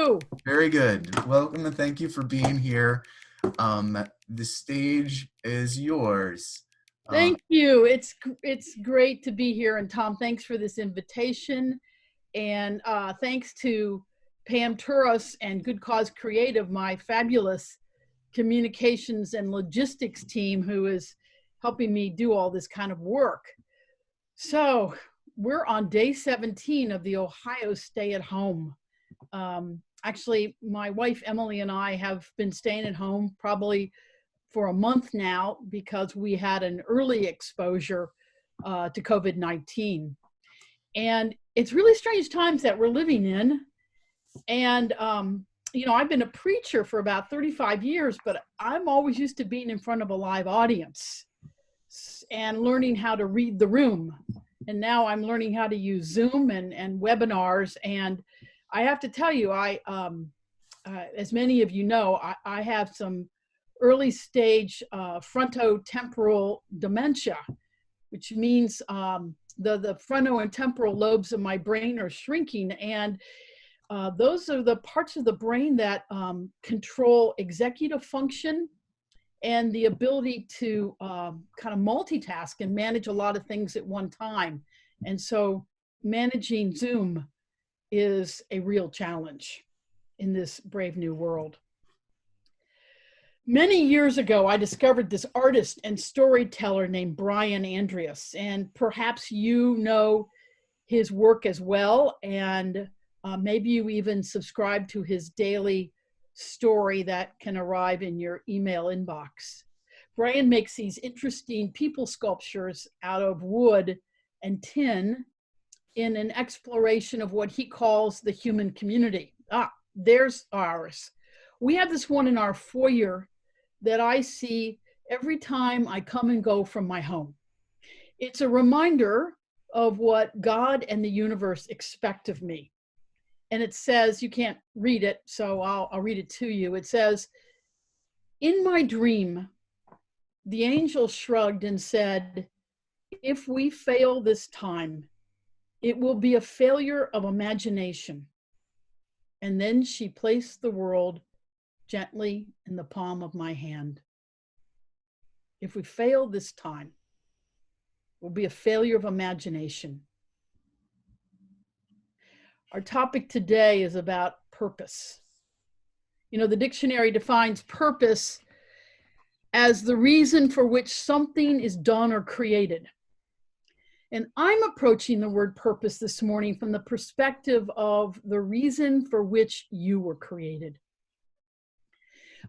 you? Very good. Welcome and thank you for being here. The stage is yours. Thank you. It's great to be here. And Tom, thanks for this invitation. And thanks to Pam Turos and Good Cause Creative, my fabulous communications and logistics team who is helping me do all this kind of work. So we're on day 17 of the Ohio Stay at Home. Actually, my wife Emily and I have been staying at home probably for a month now because we had an early exposure to COVID-19. And it's really strange times that we're living in. And, you know, I've been a preacher for about 35 years, but I'm always used to being in front of a live audience and learning how to read the room. And now I'm learning how to use Zoom and webinars. And I have to tell you, as many of you know, I have some early stage frontotemporal dementia, which means the frontal and temporal lobes of my brain are shrinking. And those are the parts of the brain that control executive function and the ability to kind of multitask and manage a lot of things at one time. And so managing Zoom is a real challenge in this brave new world. Many years ago, I discovered this artist and storyteller named Brian Andreas, and perhaps you know his work as well, and maybe you even subscribe to his daily story that can arrive in your email inbox. Brian makes these interesting people sculptures out of wood and tin in an exploration of what he calls the human community. There's ours. We have this one in our foyer that I see every time I come and go from my home. It's a reminder of what God and the universe expect of me. And it says, you can't read it, so I'll read it to you. It says, "In my dream, the angel shrugged and said, 'If we fail this time, it will be a failure of imagination.' And then she placed the world gently in the palm of my hand. If we fail this time, it will be a failure of imagination." Our topic today is about purpose. You know, the dictionary defines purpose as the reason for which something is done or created. And I'm approaching the word purpose this morning from the perspective of the reason for which you were created.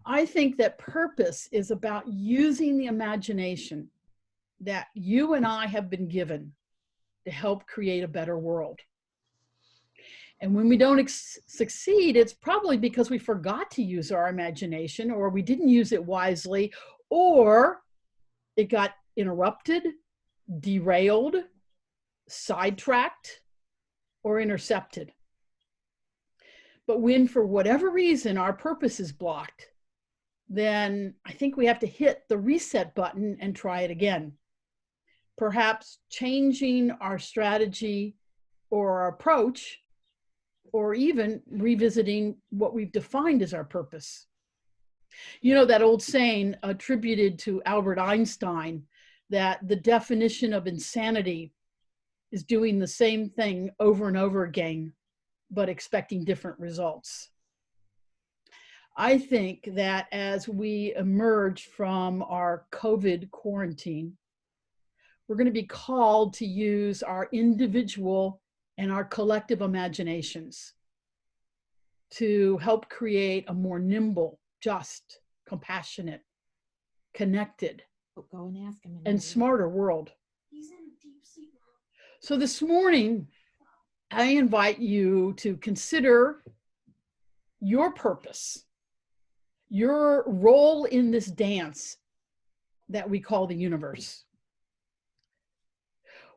I think that purpose is about using the imagination that you and I have been given to help create a better world. And when we don't succeed, it's probably because we forgot to use our imagination, or we didn't use it wisely, or it got interrupted, derailed, sidetracked, or intercepted. But when, for whatever reason, our purpose is blocked, then I think we have to hit the reset button and try it again. Perhaps changing our strategy or our approach, or even revisiting what we've defined as our purpose. You know, that old saying attributed to Albert Einstein, that the definition of insanity is doing the same thing over and over again, but expecting different results. I think that as we emerge from our COVID quarantine, we're going to be called to use our individual and our collective imaginations to help create a more nimble, just, compassionate, connected, go and ask him and smarter world. He's in deep sleep. So this morning, I invite you to consider your purpose, your role in this dance that we call the universe.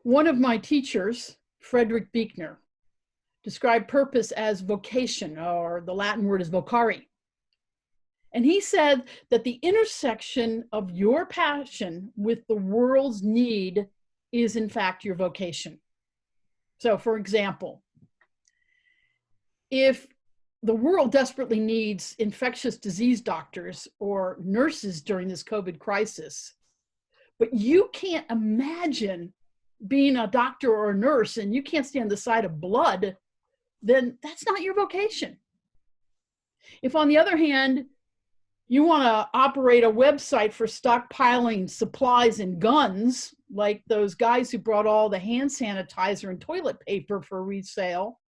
One of my teachers, Frederick Buechner, described purpose as vocation, or the Latin word is vocare. And he said that the intersection of your passion with the world's need is in fact your vocation. So for example, if the world desperately needs infectious disease doctors or nurses during this COVID crisis. But you can't imagine being a doctor or a nurse and you can't stand the sight of blood, then that's not your vocation. If, on the other hand, you want to operate a website for stockpiling supplies and guns, like those guys who brought all the hand sanitizer and toilet paper for resale,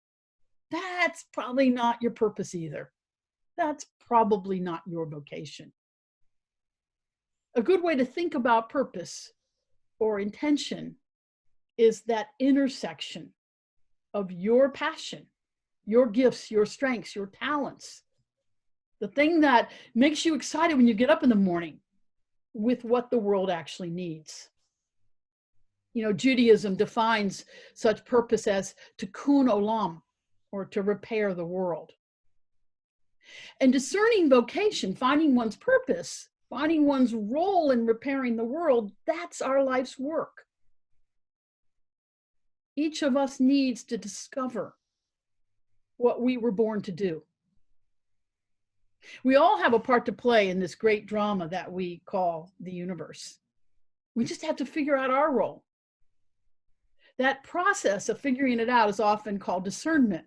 that's probably not your purpose either. That's probably not your vocation. A good way to think about purpose or intention is that intersection of your passion, your gifts, your strengths, your talents, the thing that makes you excited when you get up in the morning, with what the world actually needs. You know, Judaism defines such purpose as tikkun olam, or to repair the world. And discerning vocation, finding one's purpose, finding one's role in repairing the world, that's our life's work. Each of us needs to discover what we were born to do. We all have a part to play in this great drama that we call the universe. We just have to figure out our role. That process of figuring it out is often called discernment.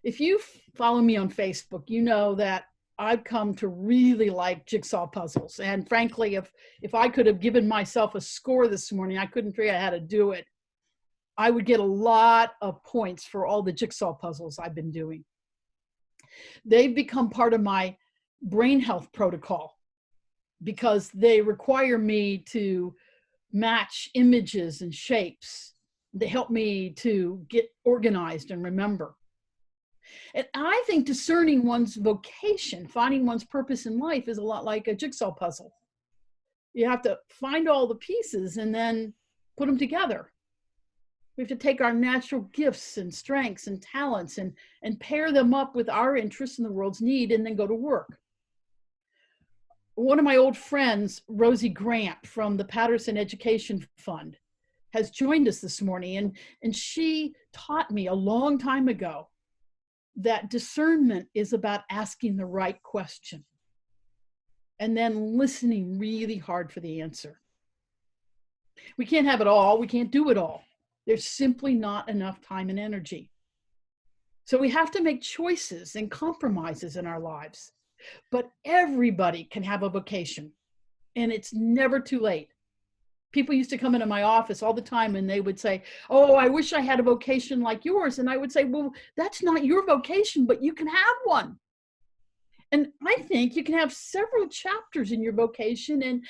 If you follow me on Facebook, you know that I've come to really like jigsaw puzzles. And frankly, if I could have given myself a score this morning, I couldn't figure out how to do it. I would get a lot of points for all the jigsaw puzzles I've been doing. They've become part of my brain health protocol because they require me to match images and shapes. They help me to get organized and remember. And I think discerning one's vocation, finding one's purpose in life, is a lot like a jigsaw puzzle. You have to find all the pieces and then put them together. We have to take our natural gifts and strengths and talents and pair them up with our interests in the world's need and then go to work. One of my old friends, Rosie Grant from the Patterson Education Fund, has joined us this morning, and she taught me a long time ago that discernment is about asking the right question and then listening really hard for the answer. We can't have it all. We can't do it all. There's simply not enough time and energy. So we have to make choices and compromises in our lives. But everybody can have a vocation, and it's never too late. People used to come into my office all the time and they would say, "Oh, I wish I had a vocation like yours." And I would say, "Well, that's not your vocation, but you can have one." And I think you can have several chapters in your vocation, and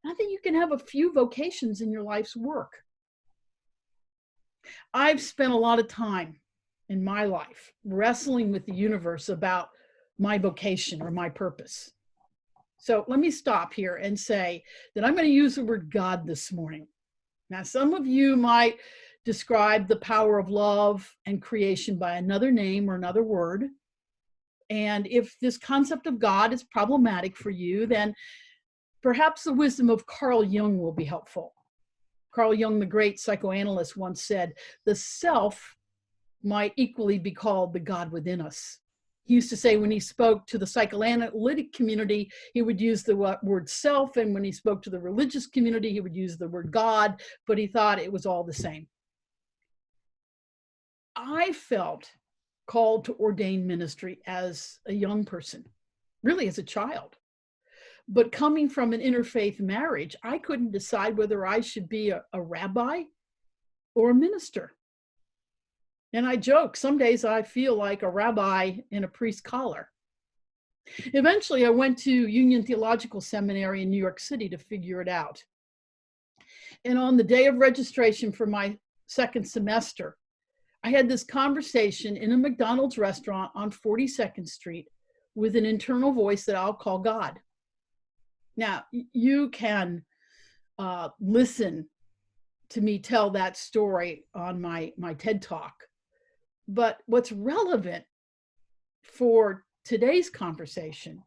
I think you can have a few vocations in your life's work. I've spent a lot of time in my life wrestling with the universe about my vocation or my purpose. So let me stop here and say that I'm going to use the word God this morning. Now, some of you might describe the power of love and creation by another name or another word. And if this concept of God is problematic for you, then perhaps the wisdom of Carl Jung will be helpful. Carl Jung, the great psychoanalyst, once said, the self might equally be called the God within us. He used to say when he spoke to the psychoanalytic community, he would use the word self, and when he spoke to the religious community, he would use the word God, but he thought it was all the same. I felt called to ordain ministry as a young person, really as a child. But coming from an interfaith marriage, I couldn't decide whether I should be a rabbi or a minister. And I joke, some days I feel like a rabbi in a priest's collar. Eventually, I went to Union Theological Seminary in New York City to figure it out. And on the day of registration for my second semester, I had this conversation in a McDonald's restaurant on 42nd Street with an internal voice that I'll call God. Now, you can listen to me tell that story on my TED Talk. But what's relevant for today's conversation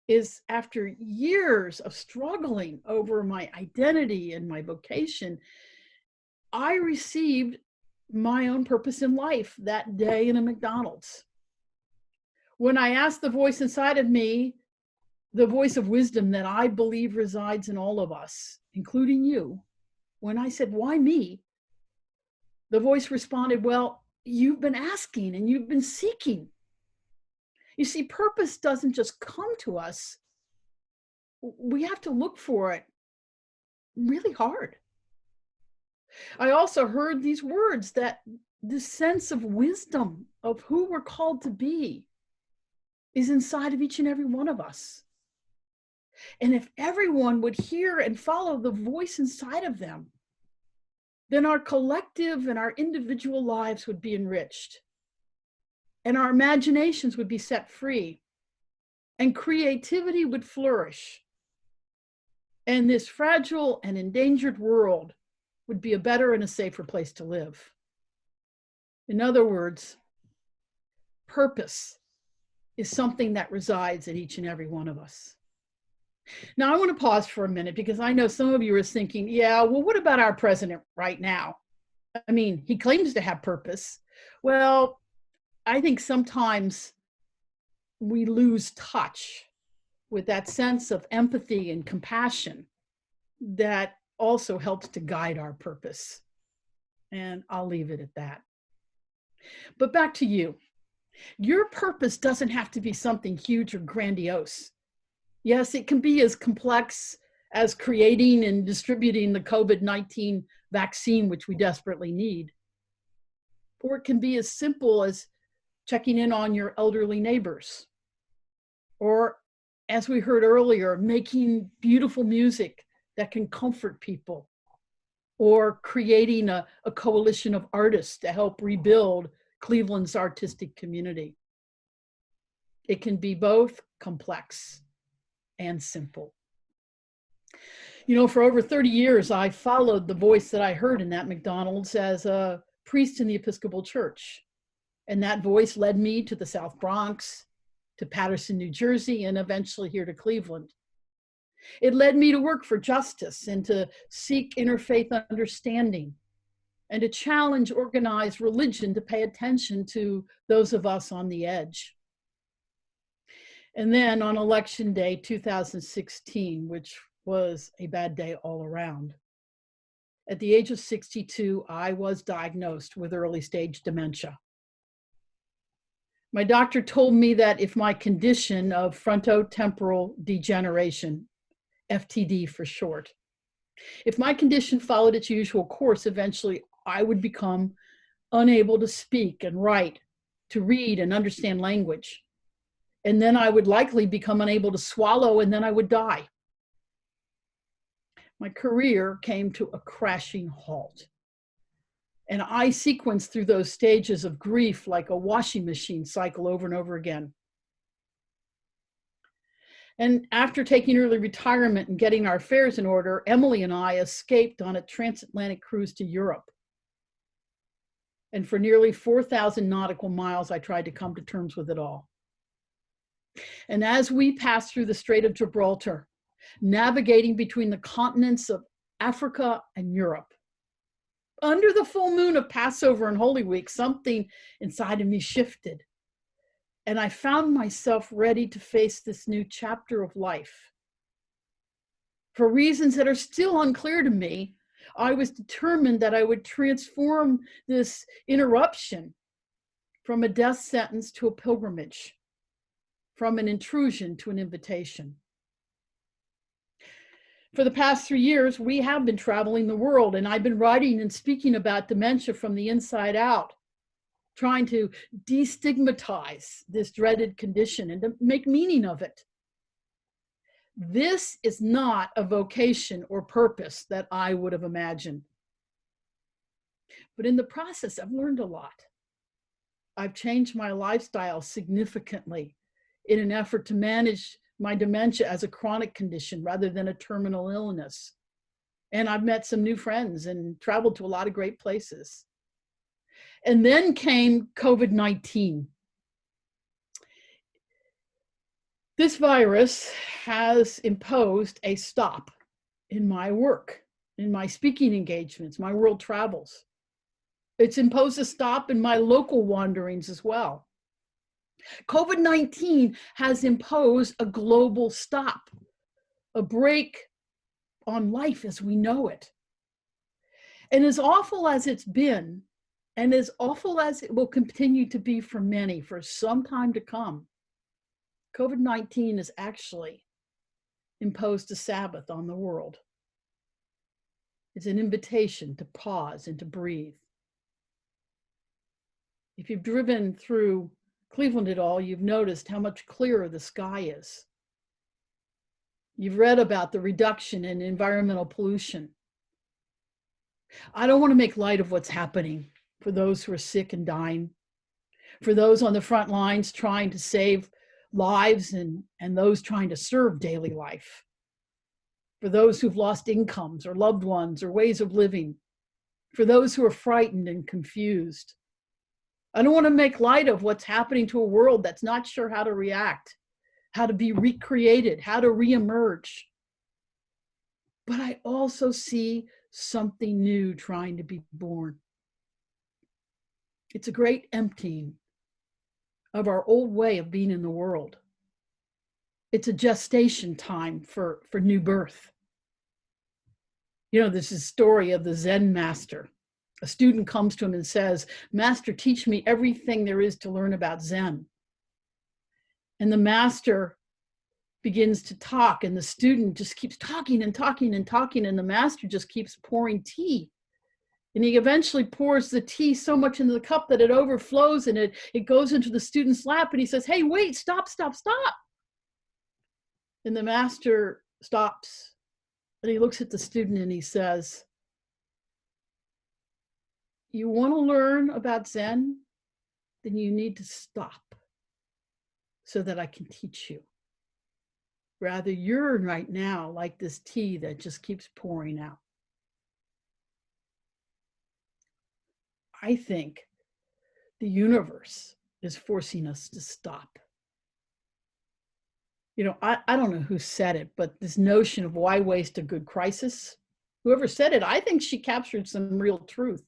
is after years of struggling over my identity and my vocation, I received my own purpose in life that day in a McDonald's. When I asked the voice inside of me, the voice of wisdom that I believe resides in all of us, including you, when I said, why me? The voice responded, well, you've been asking and you've been seeking. You see, purpose doesn't just come to us. We have to look for it really hard. I also heard these words, that this sense of wisdom of who we're called to be is inside of each and every one of us. And if everyone would hear and follow the voice inside of them, then our collective and our individual lives would be enriched, and our imaginations would be set free, and creativity would flourish. And this fragile and endangered world would be a better and a safer place to live. In other words, purpose is something that resides in each and every one of us. Now, I want to pause for a minute because I know some of you are thinking, yeah, well, what about our president right now? I mean, he claims to have purpose. Well, I think sometimes we lose touch with that sense of empathy and compassion that also helps to guide our purpose. And I'll leave it at that. But back to you. Your purpose doesn't have to be something huge or grandiose. Yes, it can be as complex as creating and distributing the COVID-19 vaccine, which we desperately need. Or it can be as simple as checking in on your elderly neighbors. Or, as we heard earlier, making beautiful music that can comfort people. Or creating a coalition of artists to help rebuild Cleveland's artistic community. It can be both complex and simple. You know, for over 30 years, I followed the voice that I heard in that McDonald's as a priest in the Episcopal Church. And that voice led me to the South Bronx, to Paterson, New Jersey, and eventually here to Cleveland. It led me to work for justice and to seek interfaith understanding and to challenge organized religion to pay attention to those of us on the edge. And then on Election Day 2016, which was a bad day all around, at the age of 62, I was diagnosed with early stage dementia. My doctor told me that if my condition of frontotemporal degeneration, FTD for short, if my condition followed its usual course, eventually I would become unable to speak and write, to read and understand language. And then I would likely become unable to swallow, and then I would die. My career came to a crashing halt. And I sequenced through those stages of grief like a washing machine cycle over and over again. And after taking early retirement and getting our affairs in order, Emily and I escaped on a transatlantic cruise to Europe. And for nearly 4,000 nautical miles, I tried to come to terms with it all. And as we passed through the Strait of Gibraltar, navigating between the continents of Africa and Europe, under the full moon of Passover and Holy Week, something inside of me shifted. And I found myself ready to face this new chapter of life. For reasons that are still unclear to me, I was determined that I would transform this interruption from a death sentence to a pilgrimage, from an intrusion to an invitation. For the past 3 years, we have been traveling the world, and I've been writing and speaking about dementia from the inside out, trying to destigmatize this dreaded condition and to make meaning of it. This is not a vocation or purpose that I would have imagined. But in the process, I've learned a lot. I've changed my lifestyle significantly in an effort to manage my dementia as a chronic condition rather than a terminal illness. And I've met some new friends and traveled to a lot of great places. And then came COVID-19. This virus has imposed a stop in my work, in my speaking engagements, my world travels. It's imposed a stop in my local wanderings as well. COVID-19 has imposed a global stop, a break on life as we know it. And as awful as it's been, and as awful as it will continue to be for many for some time to come, COVID-19 has actually imposed a Sabbath on the world. It's an invitation to pause and to breathe. If you've driven through Cleveland at all, you've noticed how much clearer the sky is. You've read about the reduction in environmental pollution. I don't want to make light of what's happening for those who are sick and dying, for those on the front lines trying to save lives and those trying to serve daily life, for those who've lost incomes or loved ones or ways of living, for those who are frightened and confused. I don't want to make light of what's happening to a world that's not sure how to react, how to be recreated, how to reemerge. But I also see something new trying to be born. It's a great emptying of our old way of being in the world. It's a gestation time for new birth. You know, this is a story of the Zen Master. A student comes to him and says, "Master, teach me everything there is to learn about Zen." And the master begins to talk, and the student just keeps talking and talking and talking, and the master just keeps pouring tea. And he eventually pours the tea so much into the cup that it overflows and it goes into the student's lap, and he says, "Hey, wait, stop, stop, stop." And the master stops, and he looks at the student and he says, "You want to learn about Zen? Then you need to stop so that I can teach you. Rather, you're right now like this tea that just keeps pouring out." I think the universe is forcing us to stop. You know, I don't know who said it, but this notion of why waste a good crisis, whoever said it, I think she captured some real truth.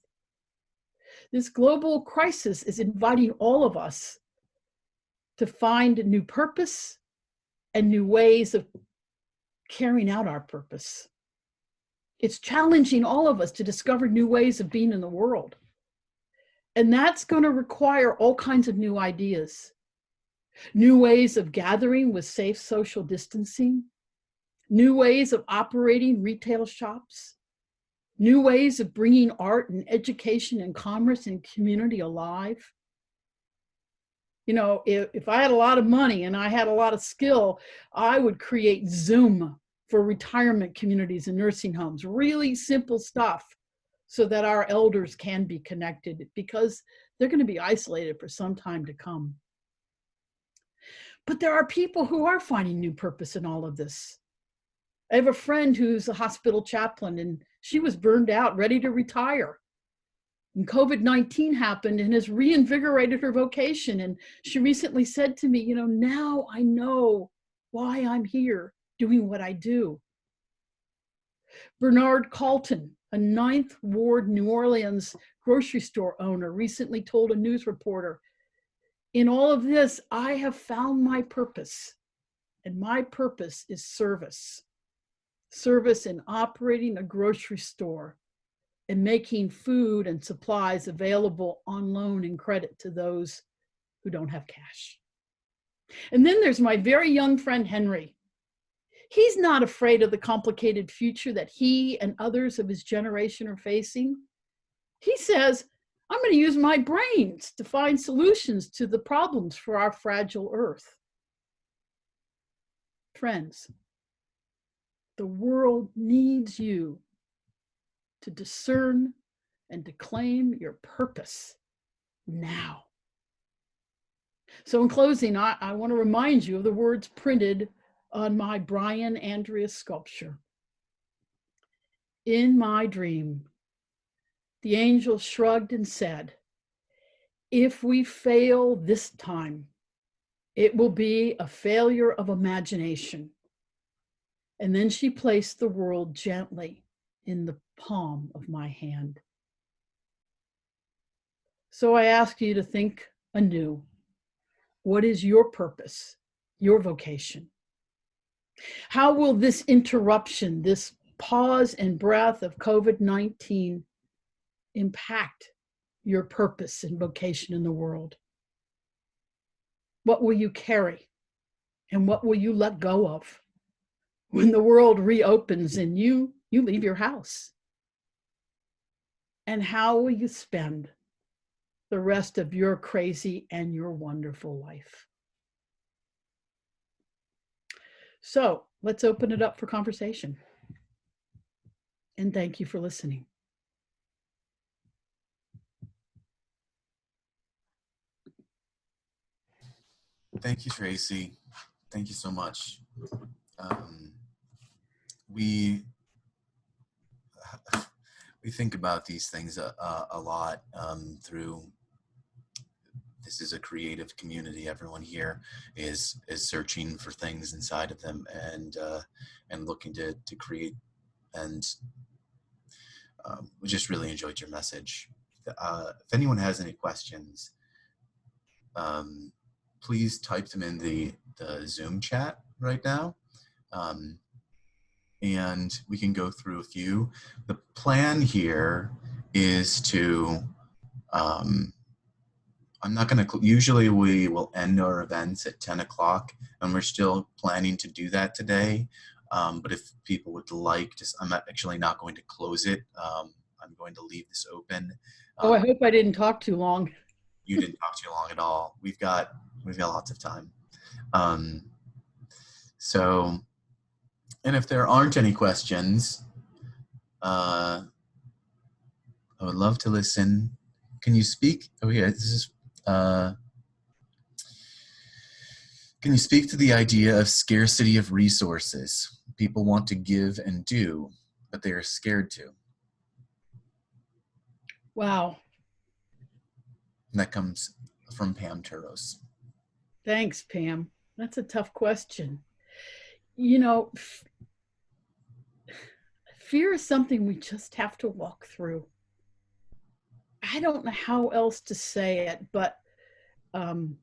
This global crisis is inviting all of us to find a new purpose and new ways of carrying out our purpose. It's challenging all of us to discover new ways of being in the world. And that's going to require all kinds of new ideas, new ways of gathering with safe social distancing, new ways of operating retail shops, new ways of bringing art and education and commerce and community alive. You know, if I had a lot of money and I had a lot of skill, I would create Zoom for retirement communities and nursing homes, really simple stuff so that our elders can be connected, because they're going to be isolated for some time to come. But there are people who are finding new purpose in all of this. I have a friend who's a hospital chaplain, and she was burned out, ready to retire. And COVID-19 happened and has reinvigorated her vocation. And she recently said to me, you know, now I know why I'm here doing what I do. Bernard Calton, a Ninth Ward New Orleans grocery store owner, recently told a news reporter, "In all of this, I have found my purpose, and my purpose is service. Service in operating a grocery store and making food and supplies available on loan and credit to those who don't have cash." And then there's my very young friend, Henry. He's not afraid of the complicated future that he and others of his generation are facing. He says, "I'm going to use my brains to find solutions to the problems for our fragile earth." Friends, the world needs you to discern and to claim your purpose now. So in closing, I want to remind you of the words printed on my Brian Andreas sculpture. "In my dream, the angel shrugged and said, 'If we fail this time, it will be a failure of imagination.' And then she placed the world gently in the palm of my hand." So I ask you to think anew. What is your purpose, your vocation? How will this interruption, this pause and breath of COVID-19 impact your purpose and vocation in the world? What will you carry? And what will you let go of when the world reopens and you leave your house? And how will you spend the rest of your crazy and your wonderful life? So let's open it up for conversation. And thank you for listening. Thank you, Tracey. Thank you so much. We think about these things a lot through. This is a creative community. Everyone here is searching for things inside of them and looking to create. And we just really enjoyed your message. If anyone has any questions, please type them in the Zoom chat right now. And we can go through a few. The plan here is to, I'm not going to, usually we will end our events at 10 o'clock, and we're still planning to do that today. But if people would like, I'm actually not going to close it. I'm going to leave this open. Oh, I hope I didn't talk too long. You didn't talk too long at all. We've got lots of time. So, and if there aren't any questions, I would love to listen. Can you speak? Oh yeah, this is. Can you speak to the idea of scarcity of resources? People want to give and do, but they are scared to. Wow. And that comes from Pam Turos. Thanks, Pam. That's a tough question. You know, fear is something we just have to walk through. I don't know how else to say it, but I'm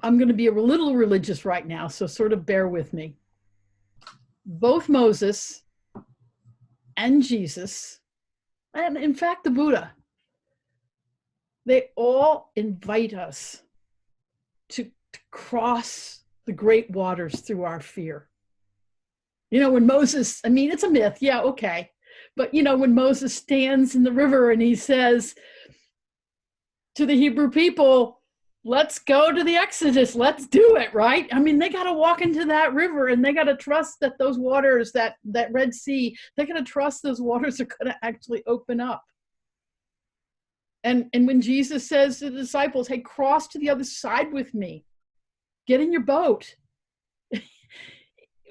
going to be a little religious right now, so sort of bear with me. Both Moses and Jesus, and in fact, the Buddha, they all invite us to cross the great waters through our fear. You know, when Moses, I mean, it's a myth, yeah, okay. But, you know, when Moses stands in the river and he says to the Hebrew people, let's go to the Exodus, let's do it, right? I mean, they got to walk into that river and they got to trust that those waters, that Red Sea, they got to trust those waters are going to actually open up. And when Jesus says to the disciples, hey, cross to the other side with me, get in your boat.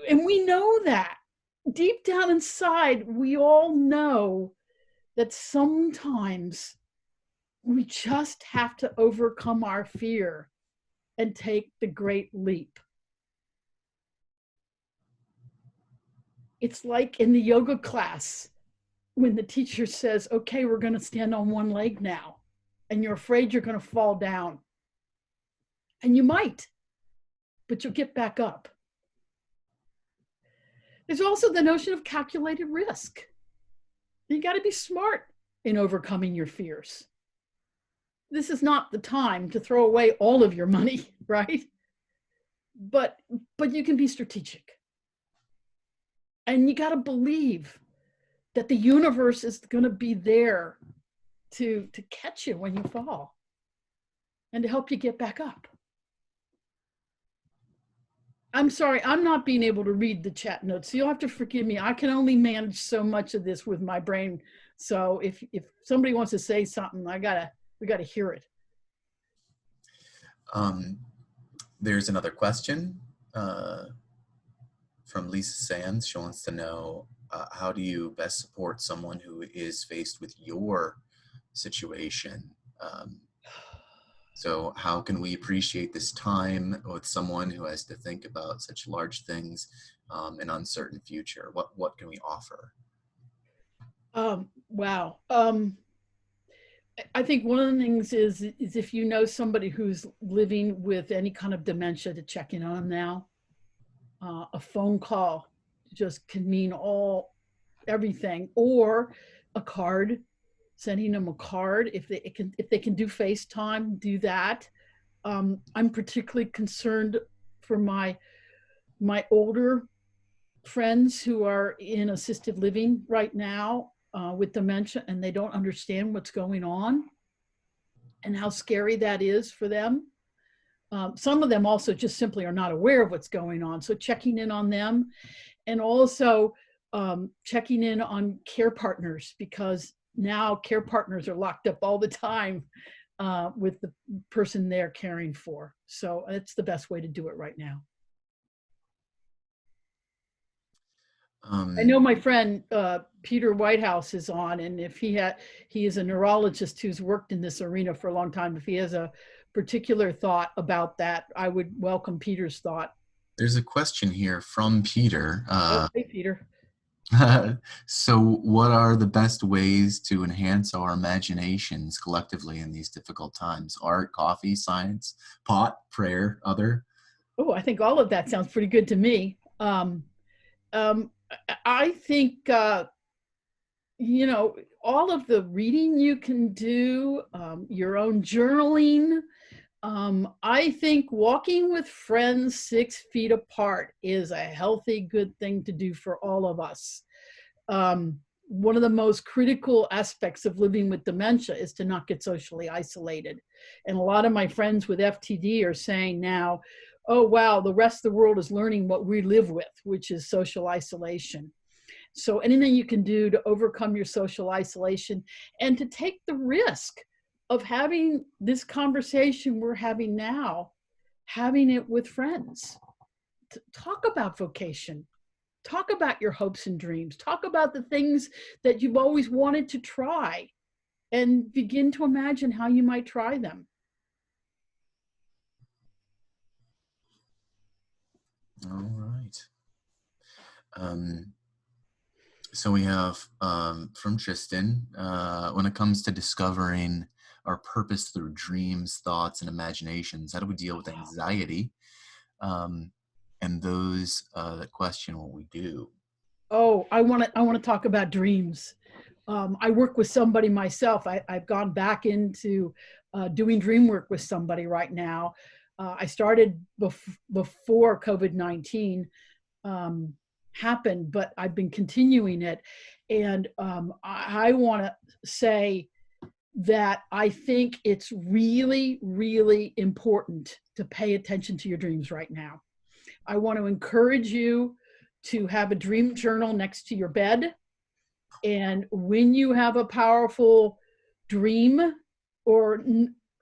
And we know that. Deep down inside, we all know that sometimes we just have to overcome our fear and take the great leap. It's like in the yoga class when the teacher says, okay, we're going to stand on one leg now, and you're afraid you're going to fall down. And you might, but you'll get back up. There's also the notion of calculated risk. You got to be smart in overcoming your fears. This is not the time to throw away all of your money, right? But you can be strategic. And you got to believe that the universe is going to be there to catch you when you fall and to help you get back up. I'm sorry, I'm not being able to read the chat notes, so you'll have to forgive me. I can only manage so much of this with my brain. So if somebody wants to say something, we gotta hear it. There's another question from Lisa Sands. She wants to know, how do you best support someone who is faced with your situation? So how can we appreciate this time with someone who has to think about such large things, an uncertain future? What can we offer? Wow. I think one of the things is if you know somebody who's living with any kind of dementia, to check in on them now. A phone call just can mean everything, or a card, sending them a card. If they can do FaceTime, do that. I'm particularly concerned for my older friends who are in assisted living right now with dementia, and they don't understand what's going on and how scary that is for them. Some of them also just simply are not aware of what's going on. So checking in on them, and also checking in on care partners, because now care partners are locked up all the time with the person they're caring for. So it's the best way to do it right now. I know my friend Peter Whitehouse is on, and if he is a neurologist who's worked in this arena for a long time. If he has a particular thought about that, I would welcome Peter's thought. There's a question here from Peter. Hey, Peter. So what are the best ways to enhance our imaginations collectively in these difficult times? Art, coffee, science, pot, prayer, other? Oh, I think all of that sounds pretty good to me. I think, all of the reading you can do, your own journaling. I think walking with friends 6 feet apart is a healthy, good thing to do for all of us. One of the most critical aspects of living with dementia is to not get socially isolated. And a lot of my friends with FTD are saying now, oh, wow, the rest of the world is learning what we live with, which is social isolation. So anything you can do to overcome your social isolation and to take the risk of having this conversation we're having now, having it with friends. Talk about vocation. Talk about your hopes and dreams. Talk about the things that you've always wanted to try, and begin to imagine how you might try them. All right. So we have from Tristan, when it comes to discovering our purpose through dreams, thoughts, and imaginations, how do we deal with anxiety? And those that question what we do. Oh, I want to talk about dreams. I work with somebody myself. I've gone back into doing dream work with somebody right now. I started before COVID-19 happened, but I've been continuing it. And I want to say that I think it's really, really important to pay attention to your dreams right now. I want to encourage you to have a dream journal next to your bed. And when you have a powerful dream, or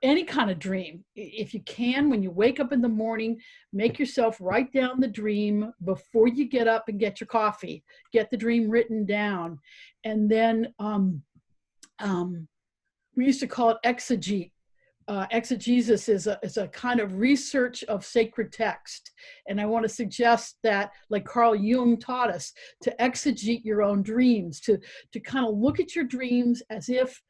any kind of dream, if you can, when you wake up in the morning, make yourself write down the dream before you get up and get your coffee. Get the dream written down. And then we used to call it exegete. Exegesis is a kind of research of sacred text. And I want to suggest that, like Carl Jung taught us, to exegete your own dreams, to kind of look at your dreams as if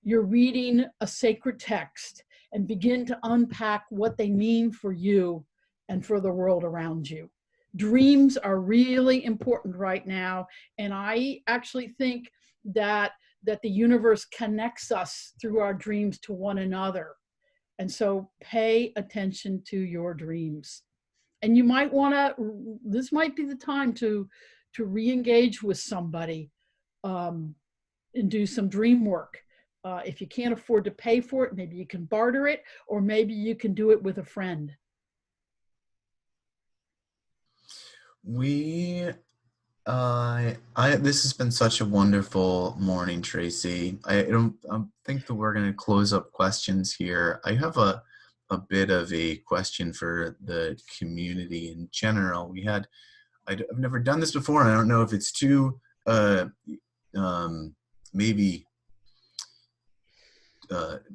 you're reading a sacred text, and begin to unpack what they mean for you and for the world around you. Dreams are really important right now. And I actually think that the universe connects us through our dreams to one another. And so pay attention to your dreams. And you might want to, this might be the time to re-engage with somebody and do some dream work. If you can't afford to pay for it, maybe you can barter it, or maybe you can do it with a friend. This has been such a wonderful morning, Tracey. I think that we're going to close up questions here. I have a bit of a question for the community in general. I've never done this before, and I don't know if it's too maybe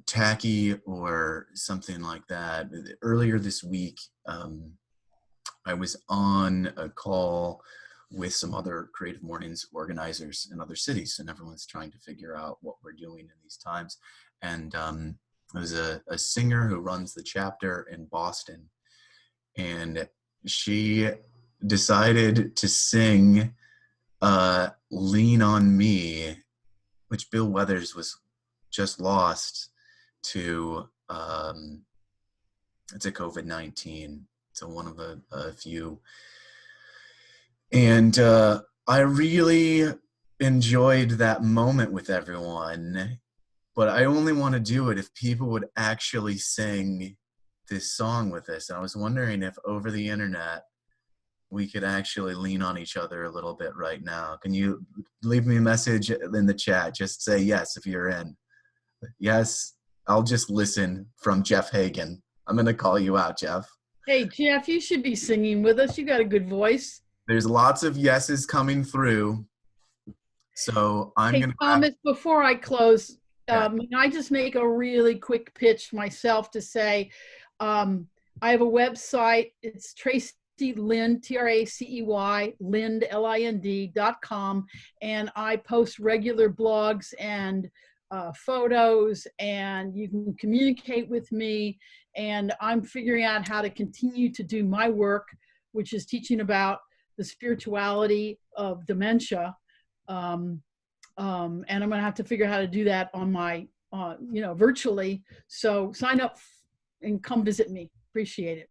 tacky or something like that. Earlier this week, I was on a call with some other Creative Mornings organizers in other cities, and everyone's trying to figure out what we're doing in these times. And there's a singer who runs the chapter in Boston, and she decided to sing Lean on Me, which Bill Weathers was just lost to COVID-19. So one of a few. And I really enjoyed that moment with everyone, but I only want to do it if people would actually sing this song with us. And I was wondering if over the internet we could actually lean on each other a little bit right now. Can you leave me a message in the chat? Just say yes if you're in. Yes, I'll just listen from Jeff Hagan. I'm going to call you out, Jeff. Hey, Jeff, you should be singing with us. You got a good voice. There's lots of yeses coming through. So I'm going to... Thomas, before I close, may I just make a really quick pitch myself to say, I have a website. It's Tracey Lind, Tracey Lind, Lind.com, and I post regular blogs and photos, and you can communicate with me. And I'm figuring out how to continue to do my work, which is teaching about the spirituality of dementia. And I'm going to have to figure out how to do that on my, virtually. So sign up and come visit me. Appreciate it.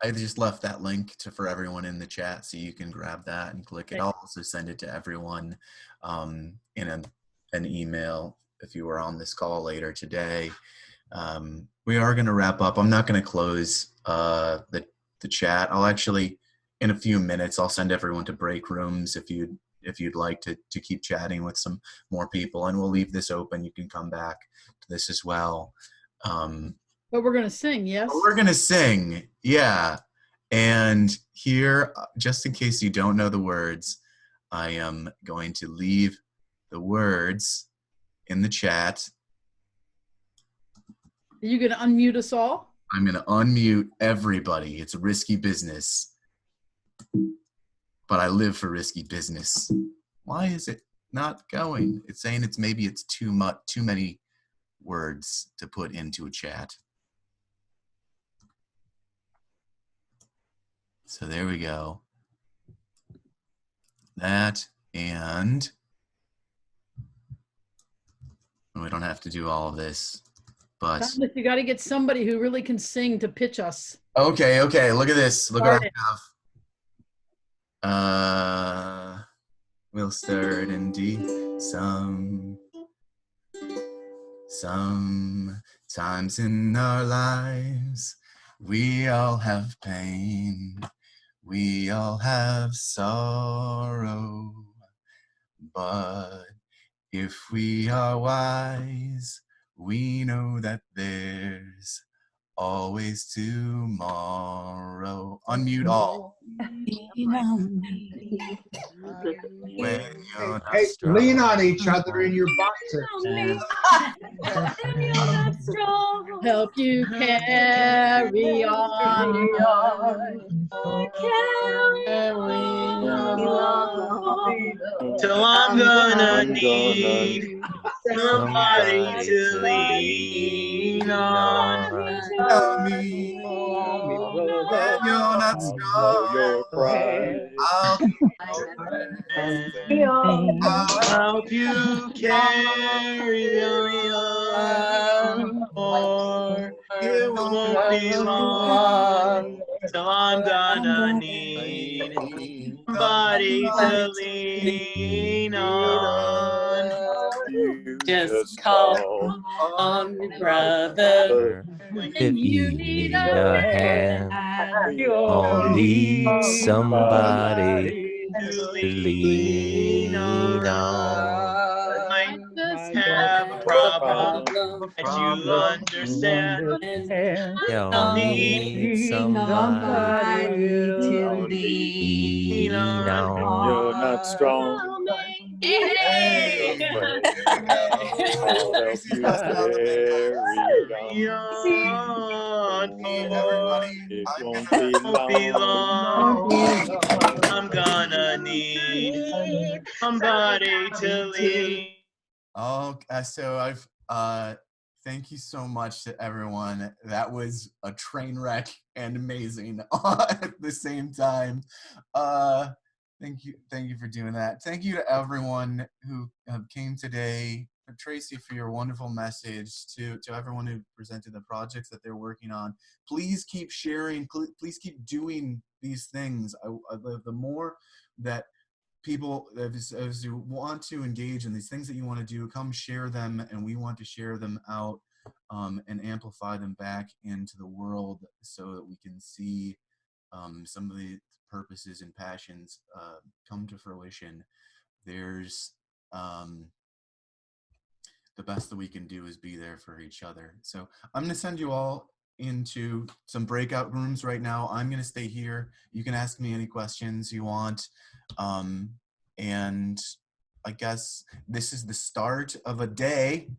I just left that link for everyone in the chat, so you can grab that and click it. I'll also send it to everyone in an email if you were on this call later today. We are going to wrap up. I'm not going to close the chat. I'll actually, in a few minutes, I'll send everyone to break rooms if you'd like to keep chatting with some more people, and we'll leave this open. You can come back to this as well. But we're going to sing, yes? We're going to sing, yeah. And here, just in case you don't know the words, I am going to leave the words in the chat. Are you going to unmute us all? I'm going to unmute everybody. It's a risky business, but I live for risky business. Why is it not going? It's saying maybe it's too many words to put into a chat. So there we go. That, and we don't have to do all of this, but Thomas, you got to get somebody who really can sing to pitch us. Okay. Look at this. Look what I have. We'll start in D. Sometimes in our lives, we all have pain. We all have sorrow. But if we are wise, we know that there's always tomorrow. Unmute all. When you're not strong. Lean on each other in your boxes. Help you carry on. Till I'm gonna need somebody to lean on. Tell me when you're not strong. I'll help you carry on, or it won't be long till I'm gonna need somebody to lean on. Just call on your brother if you need a hand or need somebody to lean on. Might just have a problem that you understand. You'll need somebody to lean on. You're not strong. I'll help you carry on. It won't be long. I'm gonna need somebody to lean Oh, so I've thank you so much to everyone. That was a train wreck and amazing at the same time. Thank you for doing that. Thank you to everyone who came today. Tracey, for your wonderful message. To everyone who presented the projects that they're working on. Please keep sharing. Please keep doing these things. The more that people, as you want to engage in these things that you want to do, come share them, and we want to share them out and amplify them back into the world so that we can see some of the purposes and passions come to fruition. There's the best that we can do is be there for each other. So I'm going to send you all into some breakout rooms right now. I'm going to stay here. You can ask me any questions you want. And I guess this is the start of a day.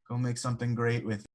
Go make something great with